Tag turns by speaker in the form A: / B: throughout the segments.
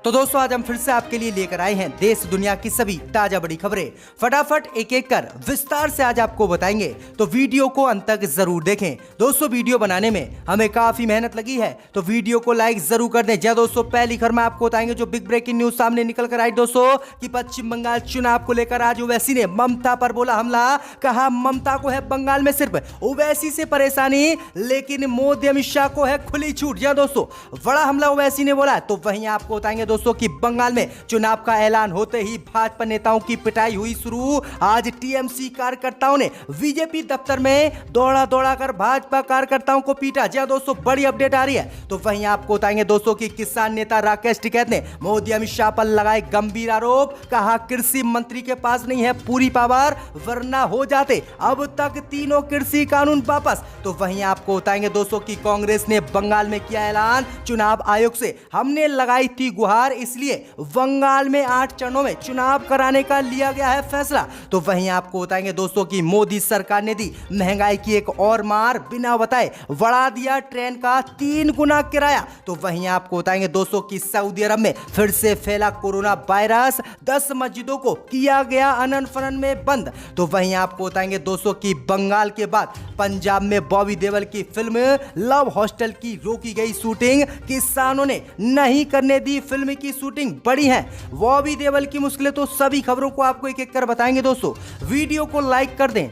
A: तो दोस्तों आज हम फिर से आपके लिए लेकर आए हैं देश दुनिया की सभी ताजा बड़ी खबरें। फटाफट एक एक कर विस्तार से आज आपको बताएंगे, तो वीडियो को अंत तक जरूर देखें। दोस्तों वीडियो बनाने में हमें काफी मेहनत लगी है, तो वीडियो को लाइक जरूर कर दें। जय दोस्तों, पहली खबर में आपको बताएंगे जो बिग ब्रेकिंग न्यूज सामने निकल कर आई दोस्तों कि पश्चिम बंगाल चुनाव को लेकर आज ओवैसी ने ममता पर बोला हमला। कहा ममता को है बंगाल में सिर्फ ओवैसी से परेशानी, लेकिन मोदी अमित शाह को है खुली छूट। जय दोस्तों, बड़ा हमला ओवैसी ने बोला। तो वहीं आपको बताएंगे दोस्तों कि बंगाल में चुनाव का ऐलान होते ही भाजपा नेताओं की पिटाई हुई शुरू। आज टीएमसी कार्यकर्ताओं ने बीजेपी दफ्तर में दौड़ा दौड़ा कर भाजपा कार्यकर्ताओं को पीटा। जी दोस्तों, बड़ी अपडेट आ रही है। तो वहीं आपको बताएंगे दोस्तों कि किसान नेता राकेश टिकैत ने मोदी अमित शाह पर लगाए गंभीर आरोप। कहा कृषि मंत्री के पास नहीं है पूरी पावर, वरना हो जाते अब तक तीनों कृषि कानून वापस। तो वहीं आपको बताएंगे दोस्तों कि कांग्रेस ने बंगाल में किया ऐलान, चुनाव आयोग से हमने लगाई थी गुहार, इसलिए बंगाल में 8 चरणों में चुनाव कराने का लिया गया है फैसला। तो वहीं आपको बताएंगे दोस्तों कि मोदी सरकार ने दी महंगाई की एक और मार, बिना बताए बढ़ा दिया ट्रेन का 3 गुना किराया। तो वहीं आपको बताएंगे दोस्तों कि सऊदी अरब में फिर से फैला कोरोना वायरस, 10 मस्जिदों को किया गया अनन फनन में बंद। तो वहीं आपको बताएंगे दोस्तों कि बंगाल के बाद पंजाब में बॉबी देओल की फिल्म लव हॉस्टल की रोकी गई शूटिंग, किसानों ने नहीं करने दी फिल्म की शूटिंग। बड़ी है बॉबी देओल की मुश्किलें, तो सभी खबरों को आपको एक एक कर बताएंगे दोस्तों, वीडियो को लाइक कर दें।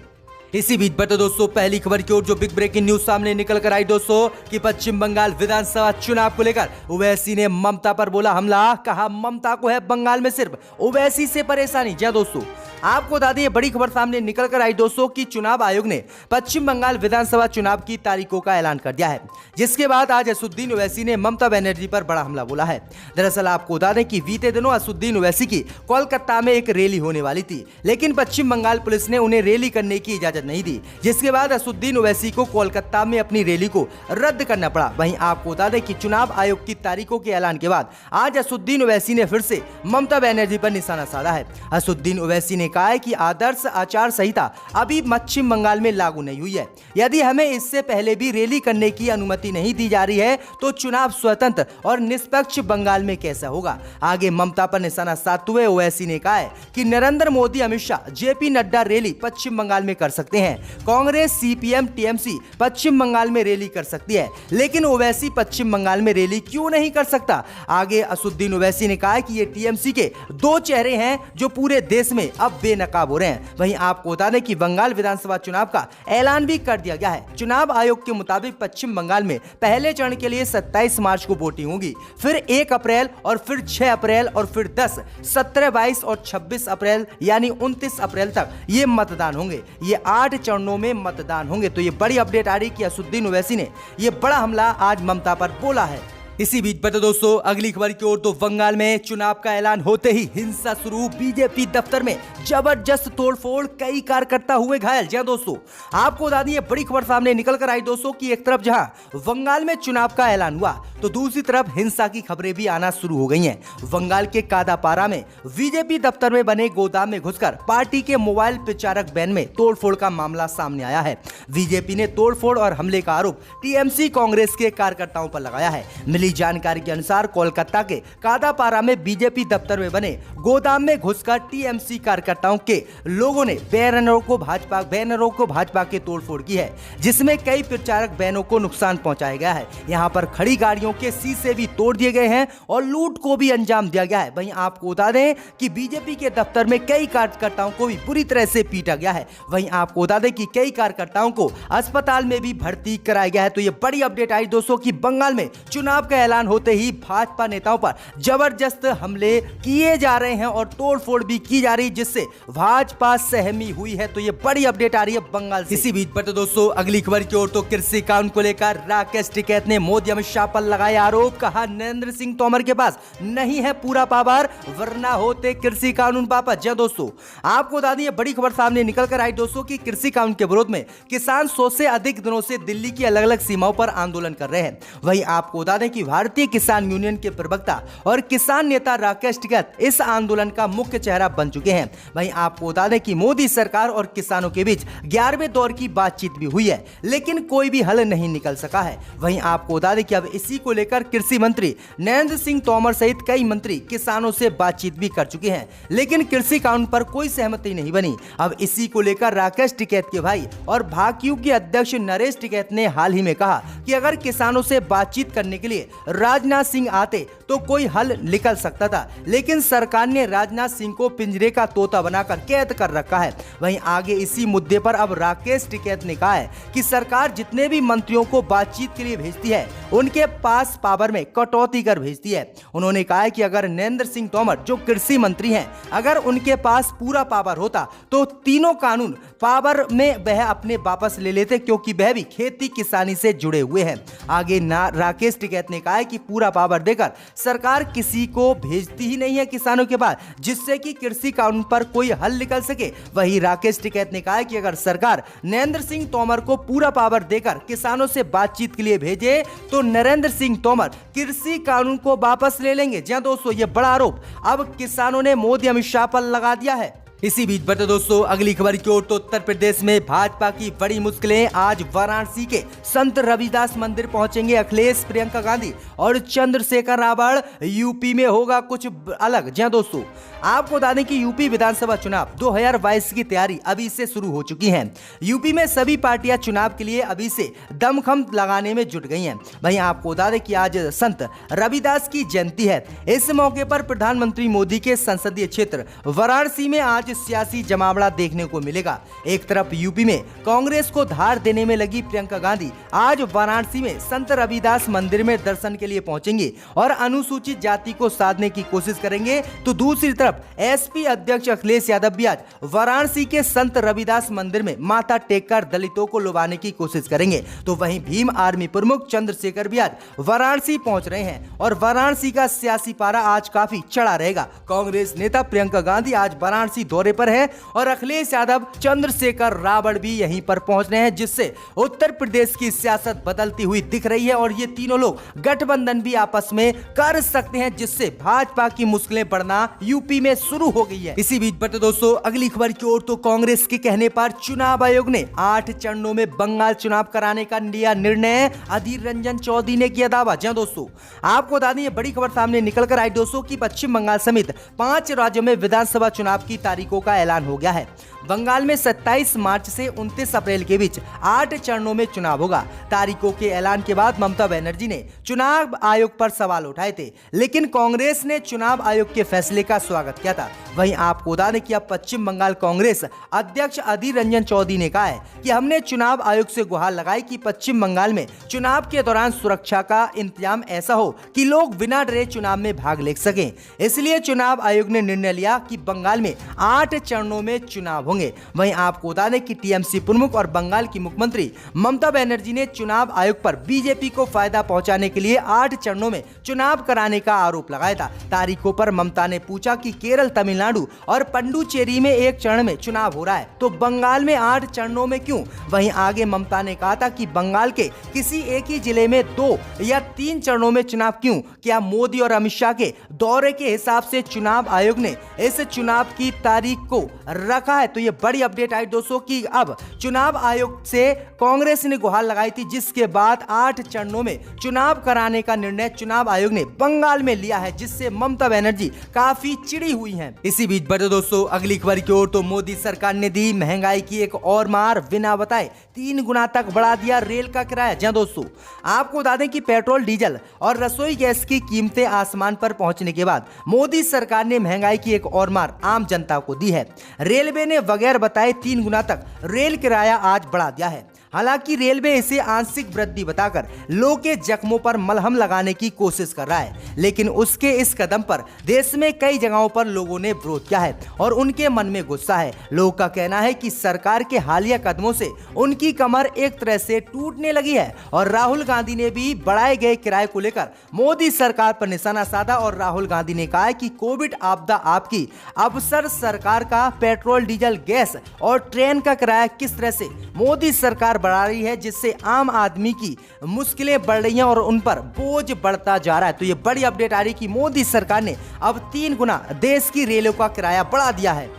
A: इसी बीच बढ़ते दोस्तों पहली खबर की ओर जो बिग ब्रेकिंग न्यूज सामने निकल कर आई दोस्तों कि पश्चिम बंगाल विधानसभा चुनाव को लेकर ओवैसी ने ममता पर बोला हमला। कहा ममता को है बंगाल में सिर्फ ओवैसी से परेशानी। जय दोस्तों, आपको बता दें बड़ी खबर सामने निकल कर आई दोस्तों कि चुनाव आयोग ने पश्चिम बंगाल विधानसभा चुनाव की तारीखों का ऐलान कर दिया है, जिसके बाद आज असदुद्दीन ओवैसी ने ममता बनर्जी पर बड़ा हमला बोला है। दरअसल आपको बता दें कि बीते दिनों असदुद्दीन ओवैसी की कोलकाता में एक रैली होने वाली थी, लेकिन पश्चिम बंगाल पुलिस ने उन्हें रैली करने की इजाजत नहीं दी, जिसके बाद असदुद्दीन ओवैसी को कोलकाता में अपनी रैली को रद्द करना पड़ा। वहीं आपको बता दें कि चुनाव आयोग की तारीखों के ऐलान के बाद आज असदुद्दीन ओवैसी ने फिर से ममता बनर्जी पर निशाना साधा है। असदुद्दीन ओवैसी ने कहा है कि आदर्श आचार संहिता अभी पश्चिम बंगाल में लागू नहीं हुई है। यदि हमें इससे पहले भी रैली करने की अनुमति नहीं दी जा रही है, तो चुनाव स्वतंत्र और निष्पक्ष बंगाल में कैसा होगा। आगे ममता पर निशाना साधते हुए ओवैसी ने कहा है कि नरेंद्र मोदी, अमित शाह, जेपी नड्डा रैली पश्चिम बंगाल में कर सकते हैं, कांग्रेस, सीपीएम, टीएमसी पश्चिम बंगाल में रैली कर सकती है, लेकिन ओवैसी पश्चिम बंगाल में रैली क्यों नहीं कर सकता। आगे असदुद्दीन ओवैसी ने कहा कि ये टीएमसी के 2 चेहरे हैं जो पूरे देश में अब बेनकाब हो रहे हैं। वहीं आपको बता दें कि बंगाल विधानसभा चुनाव का ऐलान भी कर दिया गया है। चुनाव आयोग के मुताबिक पश्चिम बंगाल में पहले चरण के लिए 27 मार्च को वोटिंग होगी, फिर 1 अप्रैल और फिर 6 अप्रैल और फिर 10, 17, 22 और 26 अप्रैल यानी 29 अप्रैल तक ये मतदान होंगे। ये 8 चरणों में मतदान होंगे। तो ये बड़ी अपडेट आ रही कि असदुद्दीन ओवैसी ने ये बड़ा हमला आज ममता पर बोला है। इसी बीच बता दोस्तों अगली खबर की ओर तो बंगाल में चुनाव का ऐलान होते ही हिंसा शुरू, बीजेपी दफ्तर में जबरदस्त तोड़फोड़, कई कार्यकर्ता हुए घायल। जी दोस्तों, आपको बता दें बड़ी खबर सामने निकल कर आई दोस्तों कि एक तरफ जहां बंगाल में चुनाव का ऐलान हुआ, तो दूसरी तरफ हिंसा की खबरें भी आना शुरू हो गई हैं। बंगाल के कादापारा में बीजेपी दफ्तर में बने गोदाम में घुसकर पार्टी के मोबाइल प्रचारक वैन में तोड़फोड़ का मामला सामने आया है। बीजेपी ने तोड़फोड़ और हमले का आरोप टीएमसी कांग्रेस के कार्यकर्ताओं पर लगाया है। मिली जानकारी के अनुसार कोलकाता के कादापारा में बीजेपी दफ्तर में बने गोदाम में घुसकर टीएमसी कार्यकर्ताओं के लोगों ने बैनरों को भाजपा के तोड़फोड़ की है, जिसमें कई प्रचारक वैनों को नुकसान पहुंचाया गया है। यहां पर खड़ी गाड़ियों के शीशे भी तोड़ दिए गए हैं और लूट को भी अंजाम दिया गया है। वहीं आपको बता दें कि बीजेपी के दफ्तर में कई कार्यकर्ताओं को भी बुरी तरह से पीटा गया है। वहीं आपको बता दें कि कई कार्यकर्ताओं को अस्पताल में भी भर्ती कराया गया है। तो ये बड़ी अपडेट आई दोस्तों कि बंगाल में चुनाव का ऐलान होते ही भाजपा नेताओं पर जबरदस्त हमले किए जा रहे हैं और तोड़फोड़ भी की जा रही है, जिससे भाजपा सहमी हुई है। तो ये बड़ी अपडेट आ रही है बंगाल से। इसी बीच पर दोस्तों अगली खबर की ओर तो कृषि कानून को लेकर राकेश टिकैत ने मोदी अमित शाह पर लगाए आरोप। कहा नरेंद्र सिंह तोमर के पास नहीं है पूरा पावर, वरना होते कृषि कानून वापस। जय दोस्तों, आपको बता दें बड़ी खबर सामने निकल कर आई दोस्तों कि कृषि कानून के विरोध में किसान 100 से अधिक दिनों से दिल्ली की अलग अलग सीमाओं पर आंदोलन कर रहे हैं। वहीं आपको बता दें कि कि भारतीय किसान यूनियन के प्रवक्ता और किसान नेता राकेश टिकैत इस आंदोलन का मुख्य चेहरा बन चुके हैं। वहीं आपको बता दें कि मोदी सरकार और किसानों के बीच 11वें दौर की बातचीत भी हुई है, लेकिन कोई भी हल नहीं निकल सका है। वहीं आपको बता दें कि अब इसी को लेकर कृषि मंत्री नरेंद्र सिंह तोमर सहित कई मंत्री किसानों से बातचीत भी कर चुके हैं, लेकिन कृषि कानून पर कोई सहमति नहीं बनी। अब इसी को लेकर राकेश टिकैत के भाई और भाकियू के अध्यक्ष नरेश टिकैत ने हाल ही में कहा कि अगर किसानों से बातचीत करने के लिए राजनाथ सिंह आते तो कोई हल निकल सकता था, लेकिन सरकार ने राजनाथ सिंह को पिंजरे का तोता बनाकर कैद कर रखा है। वहीं आगे इसी मुद्दे पर अब राकेश टिकैत ने कहा है कि सरकार जितने भी मंत्रियों को बातचीत के लिए भेजती है उनके पास पावर में कटौती कर भेजती है। उन्होंने कहा है कि अगर नरेंद्र सिंह तोमर जो कृषि मंत्री हैं, अगर उनके पास पूरा पावर होता तो तीनों कानून पावर में वह अपने वापस ले लेते, क्योंकि वह भी खेती किसानी से जुड़े हुए हैं। आगे राकेश टिकैत ने कहा है कि पूरा पावर देकर सरकार किसी को भेजती ही नहीं है किसानों के पास, जिससे कि कृषि कानून पर कोई हल निकल सके। वहीं राकेश टिकैत ने कहा है कि अगर सरकार नरेंद्र सिंह तोमर को पूरा पावर देकर किसानों से बातचीत के लिए भेजे तो नरेंद्र सिंह तोमर कृषि कानून को वापस ले लेंगे। जी दोस्तों, यह बड़ा आरोप अब किसानों ने मोदी अमित शाह पर लगा दिया है। इसी बीच बढ़ते दोस्तों अगली खबर की ओर तो उत्तर प्रदेश में भाजपा की बड़ी मुश्किलें। आज वाराणसी के संत रविदास मंदिर पहुंचेंगे अखिलेश, प्रियंका गांधी और चंद्रशेखर रावण। यूपी में होगा कुछ अलग। जी दोस्तों, आपको बता दें कि यूपी विधानसभा चुनाव 2022 की तैयारी अभी से शुरू हो चुकी है। यूपी में सभी पार्टियां चुनाव के लिए अभी से दमखम लगाने में जुट गई हैं। वहीं आपको बता दें कि आज संत रविदास की जयंती है। इस मौके पर प्रधानमंत्री मोदी के संसदीय क्षेत्र वाराणसी में आज सियासी जमावड़ा देखने को मिलेगा। एक तरफ यूपी में कांग्रेस को धार देने में लगी प्रियंका गांधी आज वाराणसी में संत रविदास मंदिर में दर्शन के लिए पहुंचेंगे और अनुसूचित जाति को साधने की कोशिश करेंगे, तो दूसरी तरफ एसपी अध्यक्ष अखिलेश यादव भी आज वाराणसी के संत रविदास मंदिर में माथा टेककर दलितों को लुभाने की कोशिश करेंगे। तो वहीं भीम आर्मी प्रमुख चंद्रशेखर भी आज वाराणसी पहुंच रहे हैं और वाराणसी का सियासी पारा आज काफी चढ़ा रहेगा। कांग्रेस नेता प्रियंका गांधी आज वाराणसी दौरे पर है और अखिलेश यादव, चंद्रशेखर रावण भी यहीं पर पहुंच रहे हैं, जिससे उत्तर प्रदेश की सियासत बदलती हुई दिख रही है और ये तीनों लोग गठबंधन भी आपस में कर सकते हैं, जिससे भाजपा की मुश्किलें बढ़ना यूपी में शुरू हो गई है। इसी बीच बढ़ते दोस्तों अगली खबर की ओर तो कांग्रेस के कहने पर चुनाव आयोग ने 8 चरणों में बंगाल चुनाव कराने का लिया निर्णय। अधीर रंजन चौधरी ने किया दावा। जी दोस्तों, आपको बता दें ये बड़ी खबर सामने निकल कर आई दोस्तों कि पश्चिम बंगाल समेत 5 राज्यों में विधानसभा चुनाव की तारीखों का ऐलान हो गया है। बंगाल में 27 मार्च से 29 अप्रैल के बीच 8 चरणों में चुनाव होगा। तारीखों के ऐलान के बाद ममता बनर्जी ने चुनाव आयोग पर सवाल उठाए थे, लेकिन कांग्रेस ने चुनाव आयोग के फैसले का स्वागत किया था। वहीं आपको बता दें कि अब पश्चिम बंगाल कांग्रेस अध्यक्ष अधीर रंजन चौधरी ने कहा है कि हमने चुनाव आयोग से गुहार लगाई कि पश्चिम बंगाल में चुनाव के दौरान सुरक्षा का इंतजाम ऐसा हो कि लोग बिना डरे चुनाव में भाग ले सकें। इसलिए चुनाव आयोग ने निर्णय लिया कि बंगाल में 8 चरणों में चुनाव होंगे। वहीं आपको बता दें कि टीएमसी प्रमुख और बंगाल की मुख्यमंत्री ममता बनर्जी ने चुनाव आयोग पर बीजेपी को फायदा पहुंचाने के लिए 8 चरणों में चुनाव कराने का आरोप लगाया था। तारीखों पर ममता ने पूछा कि केरल, तमिलनाडु और पुडुचेरी में 1 चरण में चुनाव हो रहा है, तो बंगाल में 8 चरणों में क्यों? वहीं आगे ममता ने कहा था कि बंगाल के किसी एक ही जिले में 2 या 3 चरणों में चुनाव क्यों? क्या मोदी और अमित शाह के दौरे के हिसाब से चुनाव आयोग ने इस चुनाव की तारीख को रखा है? तो ये बड़ी अपडेट आई दोस्तों कि अब चुनाव आयोग से कांग्रेस ने गुहार लगाई थी, जिसके बाद 8 चरणों में चुनाव कराने का निर्णय चुनाव आयोग ने बंगाल में लिया है, जिससे ममता बनर्जी काफी चिड़ी हुई हैं। इसी बीच बढ़ते दोस्तों अगली खबर की ओर तो मोदी सरकार ने दी महंगाई की एक और मार। बिना बताए 3 गुना तक बढ़ा दिया रेल का किराया। जी दोस्तों, आपको बता दें कि पेट्रोल, डीजल और रसोई गैस की कीमतें आसमान पर पहुंचने के बाद मोदी सरकार ने महंगाई की एक और मार आम जनता को दी है। रेलवे ने बगैर बताए 3 गुना तक रेल किराया आज बढ़ा दिया है। हालांकि रेलवे इसे आंशिक वृद्धि बताकर लोगों के जख्मों पर मलहम लगाने की कोशिश कर रहा है, लेकिन उसके इस कदम पर देश में कई जगहों पर लोगों ने विरोध किया है और उनके मन में गुस्सा है। लोगों का कहना है कि सरकार के हालिया कदमों से उनकी कमर एक तरह से टूटने लगी है और राहुल गांधी ने भी बढ़ाए गए किराए को लेकर मोदी सरकार पर निशाना साधा और राहुल गांधी ने कहा है कि कोविड आपदा आपकी, अवसर सरकार का पेट्रोल, डीजल, गैस और ट्रेन का किराया किस तरह से मोदी सरकार बढ़ा रही है, जिससे आम आदमी की मुश्किलें बढ़ रही हैं और उन पर बोझ बढ़ता जा रहा है। तो ये बड़ी अपडेट आ रही कि मोदी सरकार ने अब 3 गुना देश की रेलों का किराया बढ़ा दिया है।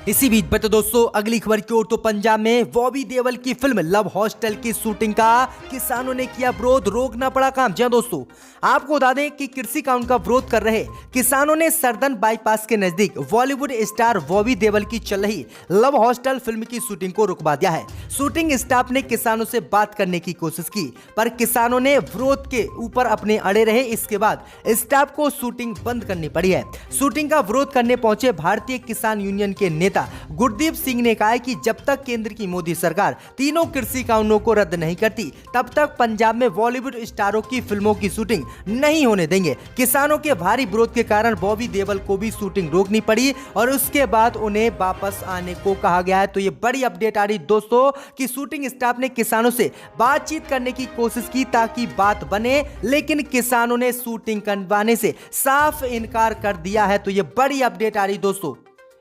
A: इसी बीच बता दोस्तों अगली खबर की ओर, तो पंजाब में बॉबी देओल की फिल्म लव हॉस्टल की शूटिंग का किसानों ने किया विरोध, रोकना पड़ा काम। जी दोस्तों, आपको बता दें कि कृषि कानून का विरोध कर रहे किसानों ने सरदन बाईपास के नजदीक बॉलीवुड स्टार बॉबी देओल की चल रही लव हॉस्टल फिल्म की शूटिंग को रुकवा दिया है। शूटिंग स्टाफ ने किसानों से बात करने की कोशिश की, पर किसानों ने विरोध के ऊपर अपने अड़े रहे। इसके बाद स्टाफ को शूटिंग बंद करनी पड़ी है। शूटिंग का विरोध करने पहुंचे भारतीय किसान यूनियन के नेता गुरदीप सिंह ने कहा कि जब तक केंद्र की मोदी सरकार तीनों कृषि कानूनों को रद्द नहीं करती, तब तक पंजाब में बॉलीवुड स्टारों की फिल्मों की शूटिंग नहीं होने देंगे। किसानों के भारी विरोध के कारण बॉबी देओल को भी शूटिंग रोकनी पड़ी और उसके बाद उन्हें वापस आने को कहा गया है। तो ये बड़ी अपडेट आ रही दोस्तों कि शूटिंग स्टाफ ने किसानों से बातचीत करने की कोशिश की ताकि बात बने, लेकिन किसानों ने शूटिंग करवाने से साफ इनकार कर दिया है। तो ये बड़ी अपडेट आ रही दोस्तों।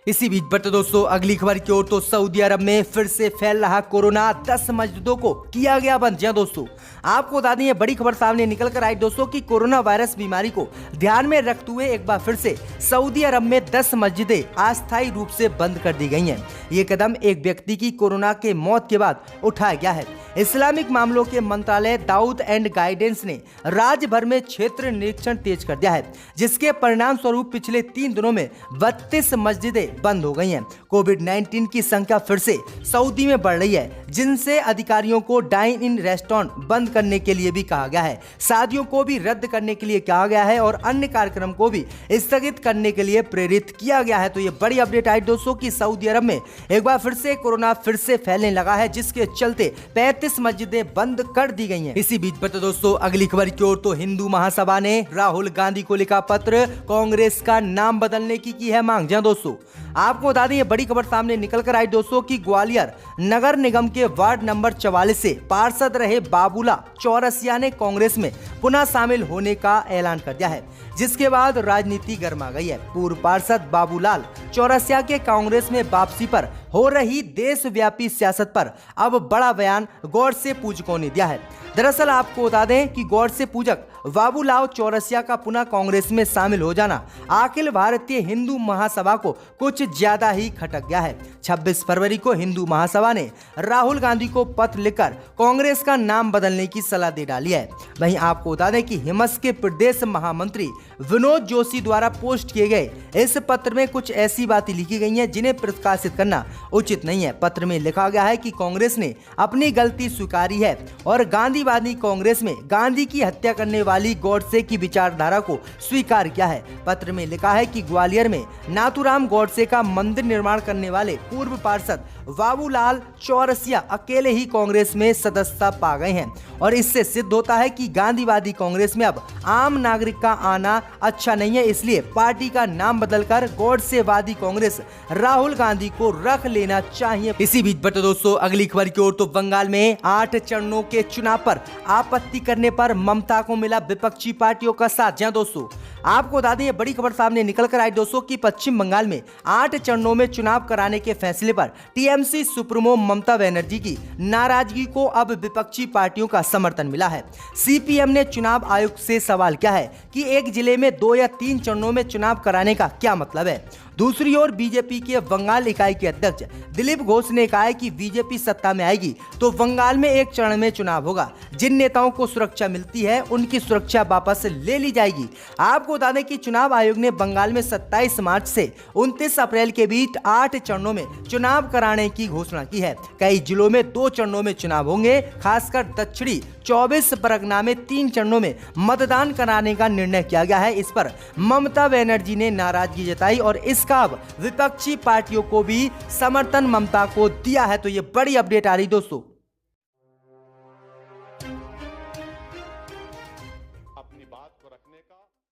A: इसी बीच बढ़ते दोस्तों अगली खबर की ओर, तो सऊदी अरब में फिर से फैल रहा कोरोना, 10 मस्जिदों को किया गया बंद। जी दोस्तों, आपको बता दें ये बड़ी खबर सामने निकल कर आई दोस्तों कि कोरोना वायरस बीमारी को ध्यान में रखते हुए एक बार फिर से सऊदी अरब में 10 मस्जिदें अस्थायी रूप से बंद कर दी गई हैं। ये कदम एक व्यक्ति की कोरोना के मौत के बाद उठाया गया है। इस्लामिक मामलों के मंत्रालय दाऊद एंड गाइडेंस ने राज्य भर में क्षेत्र निरीक्षण तेज कर दिया है, जिसके परिणाम स्वरूप पिछले 3 दिनों में 32 मस्जिदें बंद हो गई हैं। कोविड-19 की संख्या फिर से सऊदी में बढ़ रही है, जिनसे अधिकारियों को डाइन इन रेस्टोरेंट बंद करने के लिए भी कहा गया है, शादियों को भी रद्द करने के लिए कहा गया है और अन्य कार्यक्रम को भी स्थगित करने के लिए प्रेरित किया गया है। तो ये बड़ी अपडेट आई दोस्तों कि सऊदी अरब में एक बार फिर से कोरोना फिर से फैलने लगा है, जिसके चलते 35 मस्जिदें बंद कर दी गई हैं। इसी बीच बता दोस्तों अगली खबर की ओर, तो हिंदू महासभा ने राहुल गांधी को लिखा पत्र, कांग्रेस का नाम बदलने की है मांग। जी दोस्तों, आपको बता दें ये बड़ी खबर सामने निकल कर आई दोस्तों कि ग्वालियर नगर निगम के वार्ड नंबर 44 से पार्षद रहे बाबूला चौरसिया ने कांग्रेस में पुनः शामिल होने का ऐलान कर दिया है, जिसके बाद राजनीति गर्मा गई है। पूर्व पार्षद बाबूलाल चौरसिया के कांग्रेस में वापसी पर हो रही देशव्यापी सियासत पर अब बड़ा बयान गॉडसे पूजकों ने दिया है। दरअसल आपको बता दें कि गॉडसे पूजक बाबूलाल चौरसिया का पुनः कांग्रेस में शामिल हो जाना अखिल भारतीय हिंदू महासभा को कुछ ज्यादा ही खटक गया है। 26 फरवरी को हिंदू महासभा ने राहुल गांधी को पत्र लिखकर कांग्रेस का नाम बदलने की सलाह दे डाली है। वहीं आपको बता दें कि हिमस के प्रदेश महामंत्री विनोद जोशी द्वारा पोस्ट किए गए इस पत्र में कुछ ऐसी बातें लिखी गई हैं जिन्हें प्रकाशित करना उचित नहीं है। पत्र में लिखा गया है कि कांग्रेस ने अपनी गलती स्वीकारी है और गांधीवादी कांग्रेस में गांधी की हत्या करने वाली गॉडसे की विचारधारा को स्वीकार किया है। पत्र में लिखा है कि ग्वालियर में नाथूराम गॉडसे का मंदिर निर्माण करने वाले पूर्व पार्षद बाबूलाल चौरसिया अकेले ही कांग्रेस में सदस्यता पा गए हैं और इससे सिद्ध होता है कि गांधीवादी कांग्रेस में अब आम नागरिक का आना अच्छा नहीं है। इसलिए पार्टी का नाम बदलकर गॉडसेवादी कांग्रेस राहुल गांधी को रख लेना चाहिए। इसी बीच बता दोस्तों अगली खबर की ओर, तो बंगाल में 8 चरणों के चुनाव पर आपत्ति करने पर ममता को मिला विपक्षी पार्टियों का साथ। जहां दोस्तों आपको बता दें ये बड़ी खबर सामने निकल कर आई दोस्तों कि पश्चिम बंगाल में 8 चरणों में चुनाव कराने के फैसले पर टीएमसी सुप्रीमो ममता बनर्जी की नाराजगी को अब विपक्षी पार्टियों का समर्थन मिला है। सीपीएम ने चुनाव आयोग से सवाल किया है कि एक जिले में 2 या 3 चरणों में चुनाव कराने का क्या मतलब है। दूसरी ओर बीजेपी के बंगाल इकाई के अध्यक्ष दिलीप घोष ने कहा है कि बीजेपी सत्ता में आएगी तो बंगाल में 1 चरण में चुनाव होगा। जिन नेताओं को सुरक्षा मिलती है उनकी सुरक्षा वापस ले ली जाएगी। आपको बता दें कि चुनाव आयोग ने बंगाल में 27 मार्च से 29 अप्रैल के बीच 8 चरणों में चुनाव कराने की घोषणा की है। कई जिलों में 2 चरणों में चुनाव होंगे। खासकर दक्षिणी 24 परगना में 3 चरणों में मतदान कराने का निर्णय किया गया है। इस पर ममता बनर्जी ने नाराजगी जताई और इसका अब विपक्षी पार्टियों को भी समर्थन ममता को दिया है। तो ये बड़ी अपडेट आ रही दोस्तों।